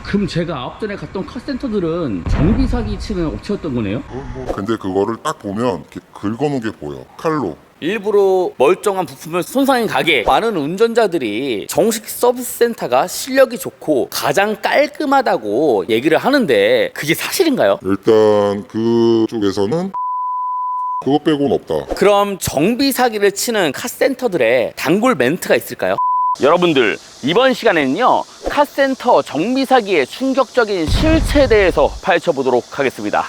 그럼 제가 앞전에 갔던 카센터들은 정비 사기 치는 업체였던 거네요? 근데 그거를 딱 보면 이렇게 긁어놓은 게 보여. 칼로. 일부러 멀쩡한 부품을 손상인 가게, 많은 운전자들이 정식 서비스 센터가 실력이 좋고 가장 깔끔하다고 얘기를 하는데 그게 사실인가요? 일단 그쪽에서는 그거 빼고는 없다. 그럼 정비 사기를 치는 카센터들의 단골 멘트가 있을까요? 여러분들, 이번 시간에는요 카센터 정비 사기의 충격적인 실체에 대해서 파헤쳐보도록 하겠습니다.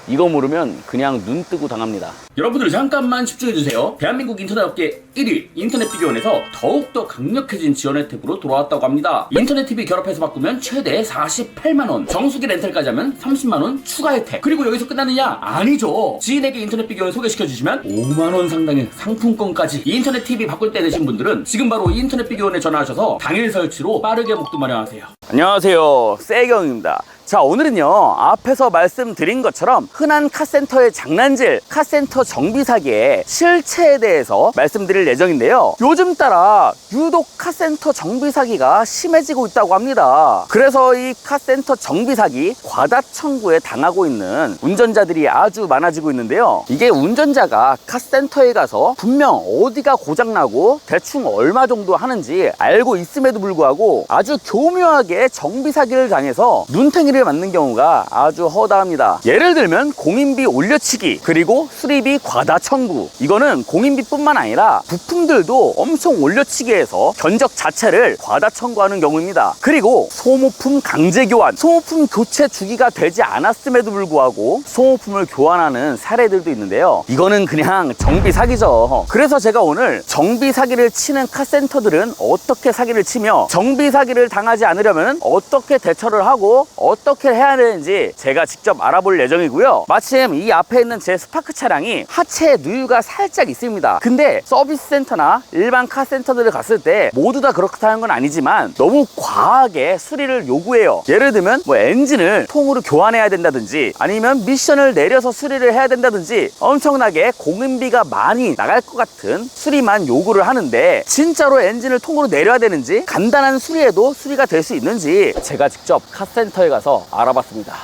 이거 모르면 그냥 눈 뜨고 당합니다. 여러분들 잠깐만 집중해주세요. 대한민국 인터넷업계 1위 인터넷비교원에서 더욱더 강력해진 지원 혜택으로 돌아왔다고 합니다. 인터넷 TV 결합해서 바꾸면 최대 48만원, 정수기 렌탈까지 하면 30만원 추가 혜택. 그리고 여기서 끝나느냐? 아니죠. 지인에게 인터넷 비교원 소개시켜주시면 5만원 상당의 상품권까지. 인터넷 TV 바꿀 때 되신 분들은 지금 바로 인터넷 비교원에 전화하셔서 당일 설치로 빠르게 목도 마련하세요. 안녕하세요, 세경입니다. 자, 오늘은요 앞에서 말씀드린 것처럼 흔한 카센터의 장난질, 카센터 정비 사기의 실체에 대해서 말씀드릴 예정인데요. 요즘 따라 유독 카센터 정비 사기가 심해지고 있다고 합니다. 그래서 이 카센터 정비 사기 과다 청구에 당하고 있는 운전자들이 아주 많아지고 있는데요. 이게 운전자가 카센터에 가서 분명 어디가 고장나고 대충 얼마 정도 하는지 알고 있음에도 불구하고 아주 교묘하게 정비 사기를 당해서 눈탱이를 맞는 경우가 아주 허다합니다. 예를 들면 공인비 올려치기, 그리고 수리비 과다 청구. 이거는 공인비뿐만 아니라 부품들도 엄청 올려치기 해서 견적 자체를 과다 청구하는 경우입니다. 그리고 소모품 강제 교환, 소모품 교체 주기가 되지 않았음에도 불구하고 소모품을 교환하는 사례들도 있는데요. 이거는 그냥 정비 사기죠. 그래서 제가 오늘 정비 사기를 치는 카센터들은 어떻게 사기를 치며 정비 사기를 당하지 않으려면 어떻게 대처를 하고 어떻게 해야 되는지 제가 직접 알아볼 예정이고요. 마침 이 앞에 있는 제 스파크 차량이 하체 누유가 살짝 있습니다. 근데 서비스 센터나 일반 카센터들을 갔을 때 모두 다 그렇다는 건 아니지만 너무 과하게 수리를 요구해요. 예를 들면 뭐 엔진을 통으로 교환해야 된다든지 아니면 미션을 내려서 수리를 해야 된다든지 엄청나게 공인비가 많이 나갈 것 같은 수리만 요구를 하는데 진짜로 엔진을 통으로 내려야 되는지 간단한 수리에도 수리가 될 수 있는지 제가 직접 카센터에 가서 알아봤습니다.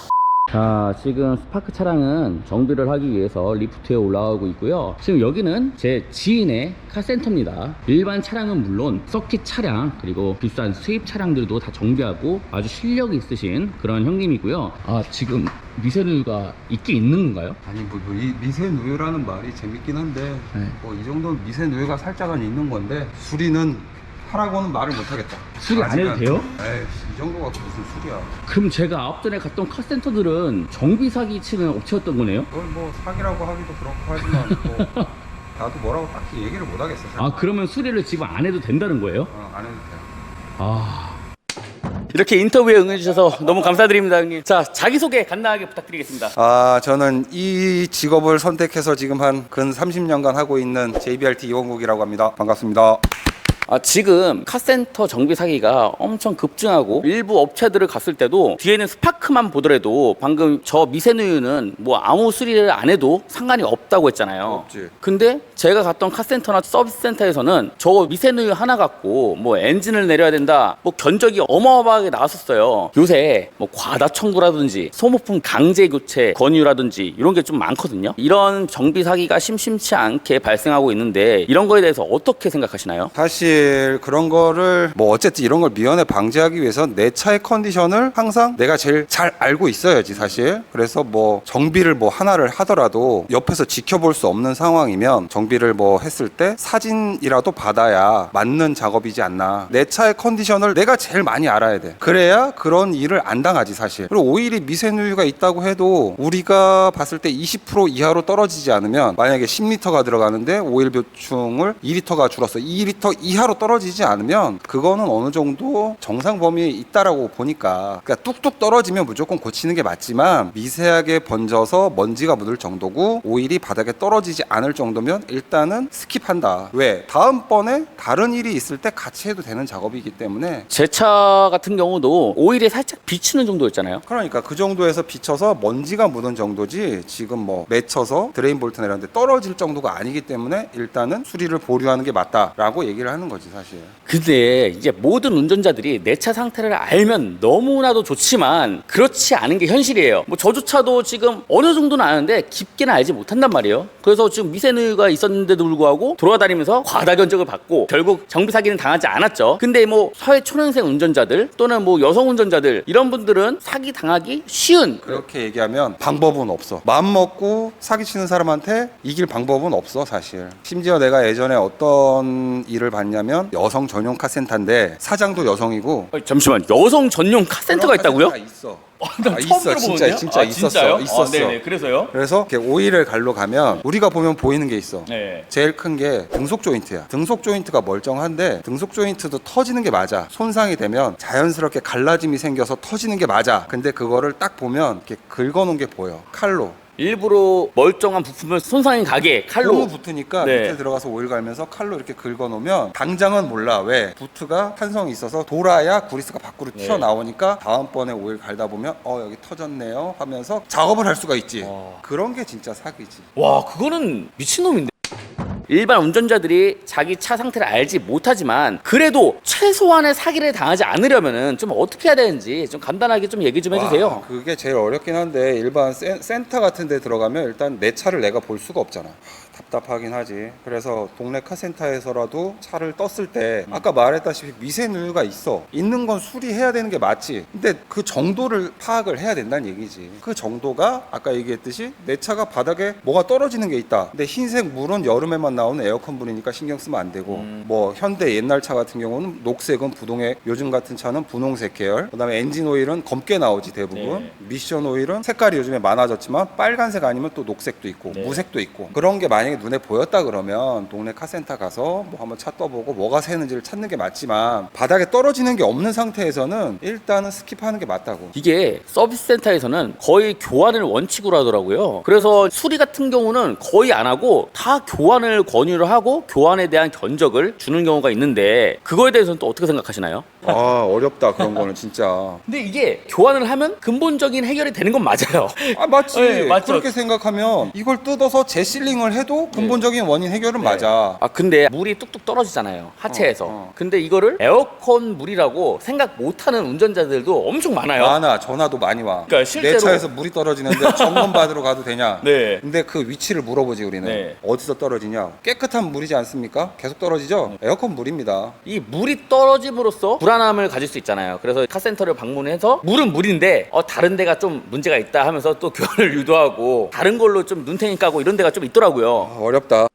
자, 지금 스파크 차량은 정비를 하기 위해서 리프트에 올라가고 있고요. 지금 여기는 제 지인의 카센터입니다. 일반 차량은 물론 서킷 차량 그리고 비싼 수입 차량들도 다 정비하고 아주 실력이 있으신 그런 형님이고요. 아, 지금 미세누유가 있긴 있는 건가요? 아니 이 미세누유라는 말이 재밌긴 한데 네. 뭐 이 정도는 미세누유가 살짝은 있는 건데 수리는 하라고는 말을 못하겠다. 수리 안 해도 돼요? 에이, 이 정도가 무슨 수리야. 그럼 제가 앞전에 갔던 카센터들은 정비 사기 치는 업체였던 거네요? 그걸 뭐 사기라고 하기도 그렇고 하지만 뭐 나도 뭐라고 딱히 얘기를 못하겠어. 아, 그러면 수리를 지금 안 해도 된다는 거예요? 안 해도 돼. 아, 이렇게 인터뷰에 응해주셔서 너무 감사드립니다, 형님. 자, 자기소개 간단하게 부탁드리겠습니다. 저는 이 직업을 선택해서 지금 한 근 30년간 하고 있는 JBRT 이원국이라고 합니다. 반갑습니다. 지금 카센터 정비 사기가 엄청 급증하고 일부 업체들을 갔을 때도 뒤에는 스파크만 보더라도 방금 저 미세누유는 뭐 아무 수리를 안 해도 상관이 없다고 했잖아요. 없지. 근데 제가 갔던 카센터나 서비스 센터에서는 저 미세누유 하나 갖고 뭐 엔진을 내려야 된다, 뭐 견적이 어마어마하게 나왔었어요. 요새 뭐 과다 청구라든지 소모품 강제 교체 권유라든지 이런 게 좀 많거든요. 이런 정비 사기가 심심치 않게 발생하고 있는데 이런 거에 대해서 어떻게 생각하시나요? 사실 그런 거를 뭐 어쨌든 이런 걸 미연에 방지하기 위해서 내 차의 컨디션을 항상 내가 제일 잘 알고 있어야지 사실. 그래서 뭐 정비를 뭐 하나를 하더라도 옆에서 지켜볼 수 없는 상황이면 정비를 뭐 했을 때 사진이라도 받아야 맞는 작업이지 않나. 내 차의 컨디션을 내가 제일 많이 알아야 돼. 그래야 그런 일을 안 당하지 사실. 그리고 오일이 미세누유가 있다고 해도 우리가 봤을 때 20% 이하로 떨어지지 않으면, 만약에 10리터가 들어가는데 오일 보충을 2리터가 줄었어. 2리터 이하로 떨어지지 않으면 그거는 어느 정도 정상 범위에 있다라고 보니까, 그러니까 뚝뚝 떨어지면 무조건 고치는 게 맞지만 미세하게 번져서 먼지가 묻을 정도고 오일이 바닥에 떨어지지 않을 정도면 일단은 스킵한다. 왜? 다음번에 다른 일이 있을 때 같이 해도 되는 작업이기 때문에. 제 차 같은 경우도 오일이 살짝 비치는 정도였잖아요. 그러니까 그 정도에서 비쳐서 먼지가 묻은 정도지 지금 뭐 맺혀서 드레인 볼트나 이런 데 떨어질 정도가 아니기 때문에 일단은 수리를 보류하는 게 맞다라고 얘기를 하는 거지 사실. 근데 이제 모든 운전자들이 내 차 상태를 알면 너무나도 좋지만 그렇지 않은 게 현실이에요. 뭐 저조차도 지금 어느 정도는 아는데 깊게는 알지 못한단 말이에요. 그래서 지금 미세누유가 있었는데도 불구하고 돌아다니면서 과다 견적을 받고 결국 정비 사기는 당하지 않았죠. 근데 뭐 사회 초년생 운전자들 또는 뭐 여성 운전자들 이런 분들은 사기 당하기 쉬운 그렇게 얘기하면 방법은 없어. 마음 먹고 사기치는 사람한테 이길 방법은 없어 사실. 심지어 내가 예전에 어떤 일을 봤냐면 여성 전용 카센터인데 사장도 여성이고. 잠시만, 여성 전용 카센터가 있다고요? 있어. 난 처음 있어. 들어보는데요? 진짜 있었어. 진짜요? 있었어. 네네. 그래서요? 그래서 이렇게 오일을 갈로 가면 우리가 보면 보이는 게 있어. 네. 제일 큰 게 등속 조인트야. 등속 조인트가 멀쩡한데 등속 조인트도 터지는 게 맞아. 손상이 되면 자연스럽게 갈라짐이 생겨서 터지는 게 맞아. 근데 그거를 딱 보면 이렇게 긁어놓은 게 보여. 칼로. 일부러 멀쩡한 부품을 손상이 가게 칼로. 너무 붙으니까 네. 밑에 들어가서 오일 갈면서 칼로 이렇게 긁어놓으면 당장은 몰라. 왜? 부트가 탄성이 있어서 돌아야 구리스가 밖으로 네. 튀어나오니까 다음번에 오일 갈다 보면 여기 터졌네요 하면서 작업을 할 수가 있지. 그런 게 진짜 사기지. 와, 그거는 미친놈인데. 일반 운전자들이 자기 차 상태를 알지 못하지만 그래도 최소한의 사기를 당하지 않으려면은 좀 어떻게 해야 되는지 좀 간단하게 좀 얘기 좀 해주세요. 와, 그게 제일 어렵긴 한데 일반 센터 같은 데 들어가면 일단 내 차를 내가 볼 수가 없잖아. 답답하긴 하지. 그래서 동네 카센터에서라도 차를 떴을 때 아까 말했다시피 미세누유가 있는 건 수리해야 되는 게 맞지. 근데 그 정도를 파악을 해야 된다는 얘기지. 그 정도가 아까 얘기했듯이 내 차가 바닥에 뭐가 떨어지는 게 있다. 근데 흰색 물은 여름에만 나오는 에어컨 물이니까 신경 쓰면 안 되고 뭐 현대 옛날 차 같은 경우는 녹색은 부동액, 요즘 같은 차는 분홍색 계열, 그다음에 엔진 오일은 검게 나오지 대부분. 네. 미션 오일은 색깔이 요즘에 많아졌지만 빨간색 아니면 또 녹색도 있고 네. 무색도 있고. 그런 게 만약에 눈에 보였다 그러면 동네 카센터 가서 뭐 한번 차 떠보고 뭐가 새는지를 찾는 게 맞지만 바닥에 떨어지는 게 없는 상태에서는 일단은 스킵하는 게 맞다고. 이게 서비스 센터에서는 거의 교환을 원칙으로 하더라고요. 그래서 수리 같은 경우는 거의 안 하고 다 교환을 권유를 하고 교환에 대한 견적을 주는 경우가 있는데 그거에 대해서는 또 어떻게 생각하시나요? 아 어렵다 그런 거는 진짜. 근데 이게 교환을 하면 근본적인 해결이 되는 건 맞아요. 아 맞지. 네, 맞죠. 그렇게 생각하면 이걸 뜯어서 재실링을 해도 근본적인 원인 해결은 맞아. 아 근데 물이 뚝뚝 떨어지잖아요, 하체에서. 어. 근데 이거를 에어컨 물이라고 생각 못하는 운전자들도 엄청 많아요. 많아. 전화도 많이 와. 그러니까 실제로- 내 차에서 물이 떨어지는데 점검 받으러 가도 되냐? 네. 근데 그 위치를 물어보지 우리는. 네. 어디서 떨어지냐? 깨끗한 물이지 않습니까? 계속 떨어지죠? 에어컨 물입니다. 이 물이 떨어짐으로써 불안함을 가질 수 있잖아요. 그래서 카센터를 방문해서 물은 물인데 다른 데가 좀 문제가 있다 하면서 또 교환을 유도하고 다른 걸로 좀 눈탱이 까고 이런 데가 좀 있더라고요. 아, 어렵다.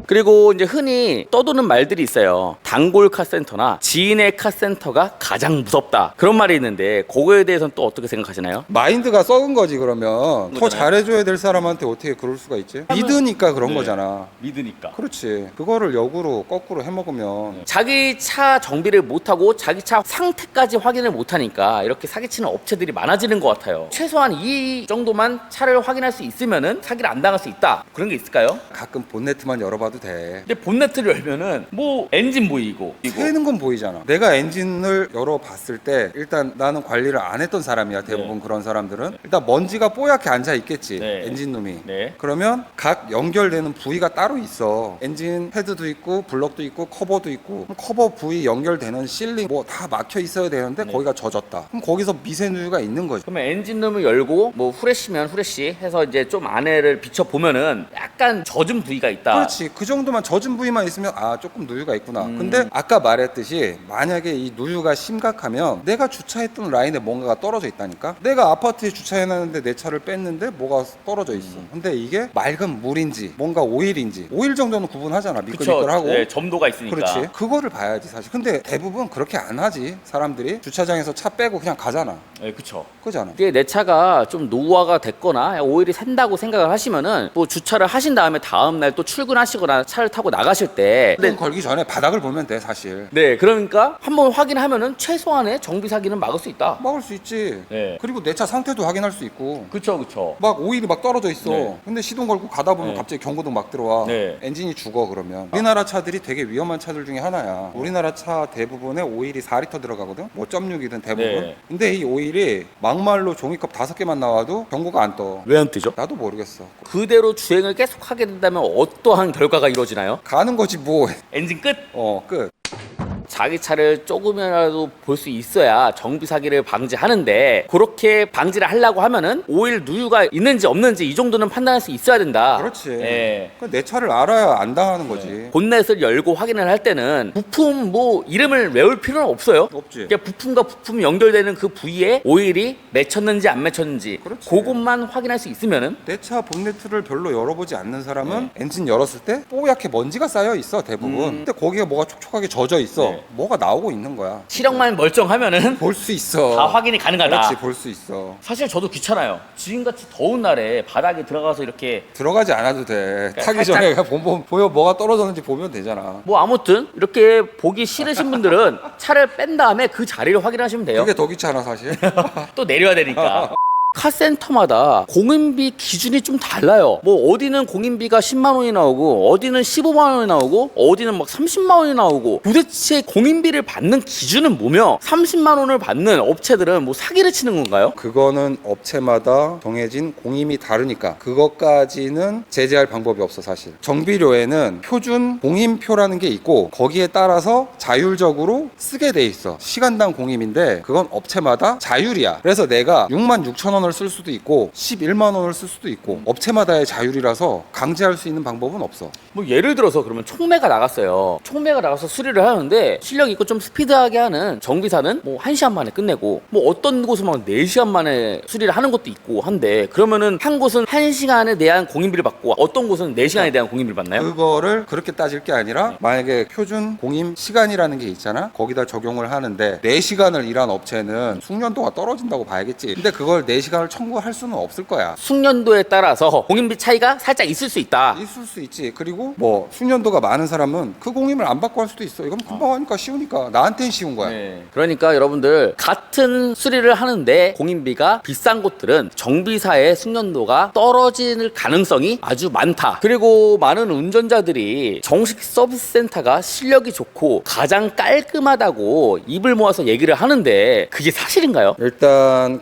그리고 이제 흔히 떠도는 말들이 있어요. 단골 카센터나 지인의 카센터가 가장 무섭다. 그런 말이 있는데 그거에 대해서는 또 어떻게 생각하시나요? 마인드가 썩은 거지 그러면. 더 거잖아요. 잘해줘야 될 사람한테 어떻게 그럴 수가 있지? 믿으니까 그런 네. 거잖아. 믿으니까. 그렇지. 그거를 역으로 거꾸로 해먹으면 자기 차 정비를 못하고 자기 차 상태까지 확인을 못하니까 이렇게 사기치는 업체들이 많아지는 것 같아요. 최소한 이 정도만 차를 확인할 수 있으면은 사기를 안 당할 수 있다. 그런 게 있을까요? 가끔 본네트만 열어봐도 돼. 근데 본네트를 열면은 뭐 엔진 보이고 새는 건 보이잖아. 내가 엔진을 열어봤을 때 일단 나는 관리를 안 했던 사람이야. 대부분 그런 사람들은 일단 먼지가 뽀얗게 앉아 있겠지. 네. 엔진룸이. 네. 그러면 각 연결되는 부위가 따로 있어. 엔진 패드도 있고 블럭도 있고 커버도 있고. 그럼 커버 부위 연결되는 실링 뭐 다 막혀 있어야 되는데 거기가 젖었다. 그럼 거기서 미세누유가 있는 거지. 그러면 엔진룸을 열고 뭐 후레쉬면 후레쉬 해서 이제 좀 안에를 비춰 보면은 약간 젖은 부위가 있다. 그렇지. 그 정도만 젖은 부위만 있으면 조금 누유가 있구나. 근데 아까 말했듯이 만약에 이 누유가 심각하면 내가 주차했던 라인에 뭔가가 떨어져 있다니까. 내가 아파트에 주차해놨는데 내 차를 뺐는데 뭐가 떨어져 있어. 근데 이게 맑은 물인지 뭔가 오일인지 오일 정도는 구분하잖아. 미끌미끌하고. 네, 점도가 있으니까. 그렇지. 그거를 봐야지 사실. 근데 대부분 그렇게 안 하지. 사람들이 주차장에서 차 빼고 그냥 가잖아. 네, 그렇죠. 그잖아. 이게 내 차가 좀 노후화가 됐거나 오일이 샌다고 생각을 하시면은 뭐 주차를 하신 다음에 다음 날 또 출근하시거나 시동이나 차를 타고 나가실 때 시동 걸기 전에 바닥을 보면 돼 사실. 네, 그러니까 한번 확인하면은 최소한의 정비 사기는 막을 수 있다. 막을 수 있지. 네. 그리고 내 차 상태도 확인할 수 있고. 그쵸, 그쵸. 막 오일이 막 떨어져 있어. 네. 근데 시동 걸고 가다 보면 네. 갑자기 경고등 막 들어와. 네. 엔진이 죽어 그러면. 우리나라 차들이 되게 위험한 차들 중에 하나야. 우리나라 차 대부분에 오일이 4리터 들어가거든. 뭐 0.6이든 대부분. 네. 근데 이 오일이 막말로 종이컵 5개만 나와도 경고가 안 떠. 왜 안 뜨죠? 나도 모르겠어. 그대로 주행을 계속 하게 된다면 어떠한 결과가 이루어지나요? 가는 거지 뭐. 엔진 끝! 끝. 자기 차를 조금이라도 볼 수 있어야 정비 사기를 방지하는데 그렇게 방지를 하려고 하면은 오일 누유가 있는지 없는지 이 정도는 판단할 수 있어야 된다. 그렇지. 예. 내 차를 알아야 안 당하는 거지. 본넷을 열고 확인을 할 때는 부품 뭐 이름을 외울 필요는 없어요. 없지. 그러니까 부품과 부품이 연결되는 그 부위에 오일이 맺혔는지 안 맺혔는지 그렇지. 그것만 확인할 수 있으면은 내 차 본네트를 별로 열어보지 않는 사람은 엔진 열었을 때 뽀얗게 먼지가 쌓여 있어 대부분. 근데 거기에 뭐가 촉촉하게 젖어 있어. 네. 뭐가 나오고 있는 거야. 시력만 멀쩡하면은 볼 수 있어. 다 확인이 가능하다. 그렇지, 볼 수 있어. 사실 저도 귀찮아요. 지금같이 더운 날에 바닥에 들어가서 이렇게 들어가지 않아도 돼. 타기 살짝- 전에 그냥 보여 뭐가 떨어졌는지 보면 되잖아. 뭐 아무튼 이렇게 보기 싫으신 분들은 차를 뺀 다음에 그 자리를 확인하시면 돼요. 그게 더 귀찮아 사실. 또 내려야 되니까. 카센터마다 공인비 기준이 좀 달라요. 뭐 어디는 공인비가 10만 원이 나오고 어디는 15만 원이 나오고 어디는 막 30만 원이 나오고 도대체 공인비를 받는 기준은 뭐며 30만 원을 받는 업체들은 뭐 사기를 치는 건가요? 그거는 업체마다 정해진 공임이 다르니까 그것까지는 제재할 방법이 없어 사실. 정비료에는 표준 공임표라는 게 있고 거기에 따라서 자율적으로 쓰게 돼 있어. 시간당 공임인데 그건 업체마다 자율이야. 그래서 내가 6만 6천 원을 쓸 수도 있고 11만 원을 쓸 수도 있고 업체마다의 자율이라서 강제할 수 있는 방법은 없어. 뭐 예를 들어서 그러면 총매가 나갔어요. 총매가 나가서 수리를 하는데 실력 있고 좀 스피드하게 하는 정비사는 뭐 1시간 만에 끝내고 뭐 어떤 곳은 막 4시간 만에 수리를 하는 것도 있고 한데 그러면은 한 곳은 1시간에 대한 공인비를 받고 어떤 곳은 4시간에 대한 공인비를 받나요? 그거를 그렇게 따질 게 아니라 만약에 표준 공임 시간이라는 게 있잖아. 거기다 적용을 하는데 4시간을 일한 업체는 숙련도가 떨어진다고 봐야겠지. 근데 그걸 4시간을 청구할 수는 없을 거야. 숙련도에 따라서 공인비 차이가 살짝 있을 수 있다. 있을 수 있지. 그리고 뭐 숙련도가 많은 사람은 그 공임을 안 받고 할 수도 있어. 이건 금방 하니까 쉬우니까 나한테는 쉬운 거야. 네. 그러니까 여러분들 같은 수리를 하는데 공인비가 비싼 곳들은 정비사의 숙련도가 떨어질 가능성이 아주 많다. 그리고 많은 운전자들이 정식 서비스 센터가 실력이 좋고 가장 깔끔하다고 입을 모아서 얘기를 하는데 그게 사실인가요? 일단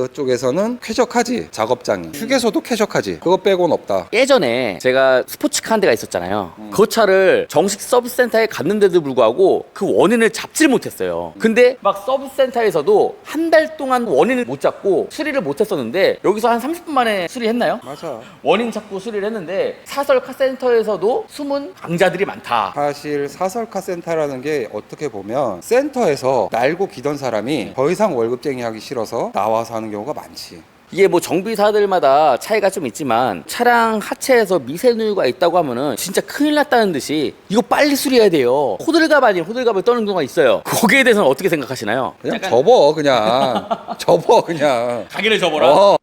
그쪽에서는 쾌적하지. 작업장이. 휴게소도 쾌적하지. 그거 빼고는 없다. 예전에 제가 스포츠카 한 대가 있었잖아요. 그 차를 정식 서비스 센터에 갔는데도 불구하고 그 원인을 잡질 못했어요. 근데 막 서비스 센터에서도 한 달 동안 원인을 못 잡고 수리를 못 했었는데 여기서 한 30분 만에 수리했나요? 맞아. 원인 찾고 수리를 했는데 사설 카센터에서도 숨은 강자들이 많다. 사실 사설카 센터라는 게 어떻게 보면 센터에서 날고 기던 사람이 더 이상 월급쟁이 하기 싫어서 나와서 하는 경우가 많지. 이게 뭐 정비사들마다 차이가 좀 있지만 차량 하체에서 미세누유가 있다고 하면은 진짜 큰일 났다는 듯이 이거 빨리 수리해야 돼요. 호들갑 아닌 호들갑을 떠는 경우가 있어요. 거기에 대해서는 어떻게 생각하시나요? 그냥 접어 그냥. 접어 그냥. 가게를 접어라. 어.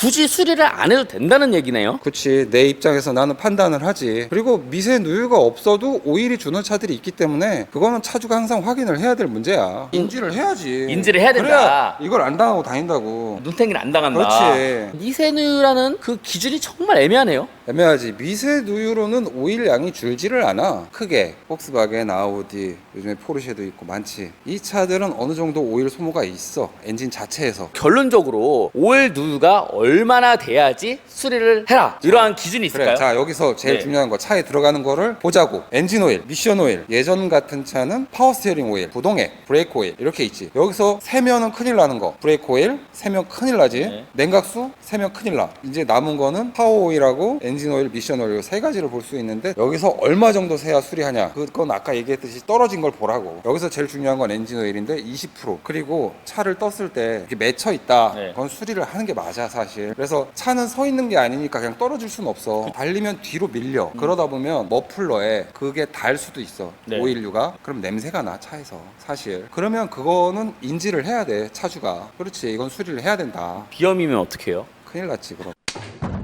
굳이 수리를 안 해도 된다는 얘기네요. 그치. 내 입장에서 나는 판단을 하지. 그리고 미세 누유가 없어도 오일이 주는 차들이 있기 때문에 그거는 차주가 항상 확인을 해야 될 문제야. 인지를 해야지. 인지를 해야 된다. 그래야 이걸 안 당하고 다닌다고. 눈탱이를 안 당한다. 그렇지. 미세누유라는 그 기준이 정말 애매하네요. 애매하지. 미세 누유로는 오일 양이 줄지를 않아. 크게. 폭스바겐, 아우디, 요즘에 포르쉐도 있고 많지. 이 차들은 어느 정도 오일 소모가 있어. 엔진 자체에서. 결론적으로 오일 누유가 얼마나 돼야지 수리를 해라. 이러한 기준이 있을까요? 그래. 자, 여기서 제일 네. 중요한 거 차에 들어가는 거를 보자고. 엔진 오일, 미션 오일. 예전 같은 차는 파워 스티어링 오일, 부동액, 브레이크 오일 이렇게 있지. 여기서 세면은 큰일 나는 거. 브레이크 오일 세면 큰일 나지. 네. 냉각수 세면 큰일 나. 이제 남은 거는 파워 오일하고 엔진 오일, 미션 오일 세 가지를 볼 수 있는데 여기서 얼마 정도 세야 수리하냐. 그건 아까 얘기했듯이 떨어진 걸 보라고. 여기서 제일 중요한 건 엔진 오일인데 20%. 그리고 차를 떴을 때 이렇게 맺혀 있다. 네. 그건 수리를 하는 게 맞아 사실. 그래서 차는 서 있는 게 아니니까 그냥 떨어질 수는 없어. 달리면 뒤로 밀려. 그러다 보면 머플러에 그게 달 수도 있어. 네. 오일류가. 그럼 냄새가 나 차에서 사실. 그러면 그거는 인지를 해야 돼 차주가. 그렇지. 이건 수리를 해야 된다. 비염이면 어떻게 해요? 큰일 났지 그럼.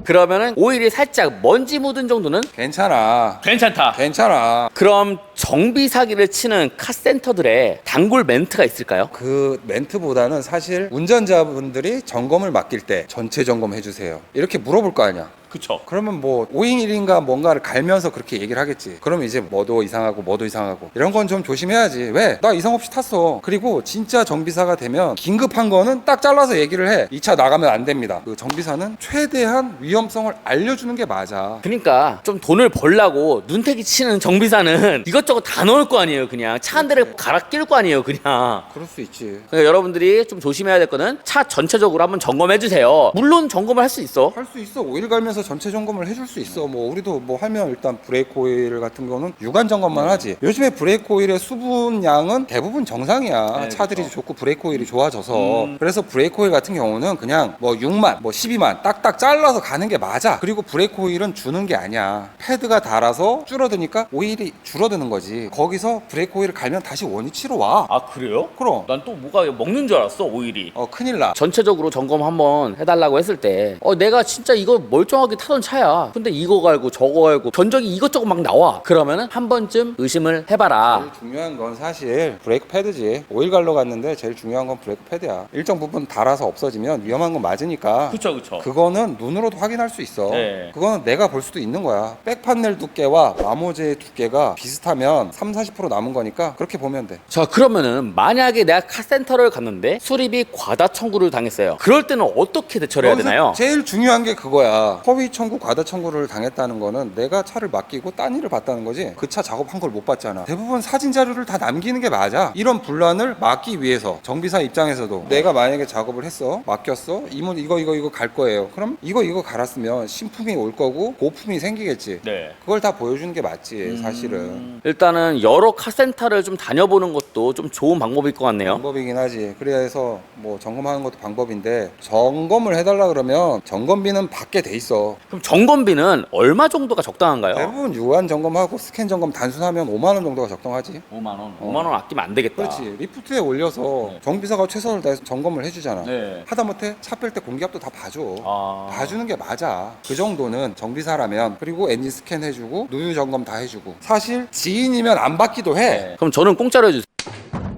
그러면은 오일이 살짝 먼지 묻은 정도는 괜찮아. 괜찮다. 괜찮아. 그럼 정비 사기를 치는 카센터들의 단골 멘트가 있을까요? 그 멘트보다는 사실 운전자분들이 점검을 맡길 때 전체 점검해 주세요. 이렇게 물어볼 거 아니야. 그쵸. 그러면 뭐 5인1인가 뭔가를 갈면서 그렇게 얘기를 하겠지. 그러면 이제 뭐도 이상하고 이런 건 좀 조심해야지. 왜? 나 이상 없이 탔어. 그리고 진짜 정비사가 되면 긴급한 거는 딱 잘라서 얘기를 해. 이 차 나가면 안 됩니다. 그 정비사는 최대한 위험성을 알려주는 게 맞아. 그러니까 좀 돈을 벌라고 눈태기 치는 정비사는 이것저것 다 넣을 거 아니에요. 그냥 차 한 대를 갈아 낄 거 아니에요. 그냥. 그럴 수 있지. 그러니까 여러분들이 좀 조심해야 될 거는 차 전체적으로 한번 점검해 주세요. 물론 점검을 할 수 있어. 할 수 있어. 오일 갈면서 전체 점검을 해줄 수 있어. 뭐 우리도 뭐 하면 일단 브레이크 오일 같은 경우는 유관 점검만 하지. 요즘에 브레이크 오일의 수분 양은 대부분 정상이야. 네, 차들이 그렇죠. 좋고 브레이크 오일이 좋아져서. 그래서 브레이크 오일 같은 경우는 그냥 뭐 6만, 뭐 12만 딱딱 잘라서 가는 게 맞아. 그리고 브레이크 오일은 주는 게 아니야. 패드가 닳아서 줄어드니까 오일이 줄어드는 거지. 거기서 브레이크 오일을 갈면 다시 원위치로 와. 아 그래요? 그럼. 난 또 뭐가 먹는 줄 알았어 오일이. 큰일 나. 전체적으로 점검 한번 해달라고 했을 때 내가 진짜 이거 멀쩡하게 타던 차야. 근데 이거 갈고 저거 갈고 견적이 이것저것 막 나와. 그러면은 한 번쯤 의심을 해봐라. 제일 중요한 건 사실 브레이크 패드지. 오일 갈러 갔는데 제일 중요한 건 브레이크 패드야. 일정 부분 닳아서 없어지면 위험한 건 맞으니까. 그쵸. 그거는 눈으로도 확인할 수 있어. 네. 그거는 내가 볼 수도 있는 거야. 백판넬 두께와 마모제의 두께가 비슷하면 30-40% 남은 거니까 그렇게 보면 돼. 자 그러면은 만약에 내가 카센터를 갔는데 수리비 과다 청구를 당했어요. 그럴 때는 어떻게 대처를 해야 여기서 되나요? 제일 중요한 게 그거야. 허위 청구, 과다 청구를 당했다는 거는 내가 차를 맡기고 딴 일을 봤다는 거지. 그 차 작업한 걸 못 봤잖아. 대부분 사진 자료를 다 남기는 게 맞아. 이런 분란을 막기 위해서 정비사 입장에서도 내가 만약에 작업을 했어, 맡겼어, 이문 이거 갈 거예요. 그럼 이거 갈았으면 신품이 올 거고 고품이 생기겠지. 네. 그걸 다 보여주는 게 맞지, 사실은. 일단은 여러 카센터를 좀 다녀보는 것도 좀 좋은 방법일 것 같네요. 방법이긴 하지. 그래서 뭐 점검하는 것도 방법인데 점검을 해달라 그러면 점검비는 받게 돼 있어. 그럼 점검비는 얼마 정도가 적당한가요? 대부분 유한 점검하고 스캔 점검 단순하면 5만 원 정도가 적당하지. 5만 원. 5만 원 아끼면 안 되겠다. 그렇지. 리프트에 올려서 정비사가 최선을 다해서 점검을 해주잖아. 네. 하다못해 차 뺄 때 공기압도 다 봐줘. 아. 봐주는 게 맞아. 그 정도는 정비사라면. 그리고 엔진 스캔 해주고 누유 점검 다 해주고. 사실 지인이면 안 받기도 해. 그럼 저는 공짜로 해주세요.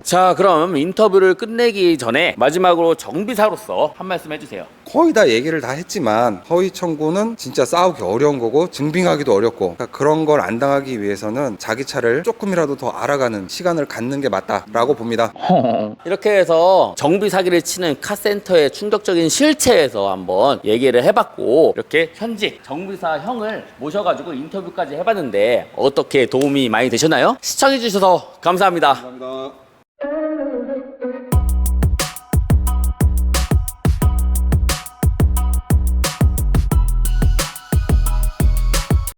자 그럼 인터뷰를 끝내기 전에 마지막으로 정비사로서 한 말씀 해주세요. 거의 다 얘기를 다 했지만 허위 청구는 진짜 싸우기 어려운 거고 증빙하기도 어렵고, 그러니까 그런 걸 안 당하기 위해서는 자기 차를 조금이라도 더 알아가는 시간을 갖는 게 맞다라고 봅니다. 이렇게 해서 정비 사기를 치는 카센터의 충격적인 실체에서 한번 얘기를 해봤고, 이렇게 현직 정비사 형을 모셔가지고 인터뷰까지 해봤는데 어떻게 도움이 많이 되셨나요? 시청해주셔서 감사합니다. 감사합니다.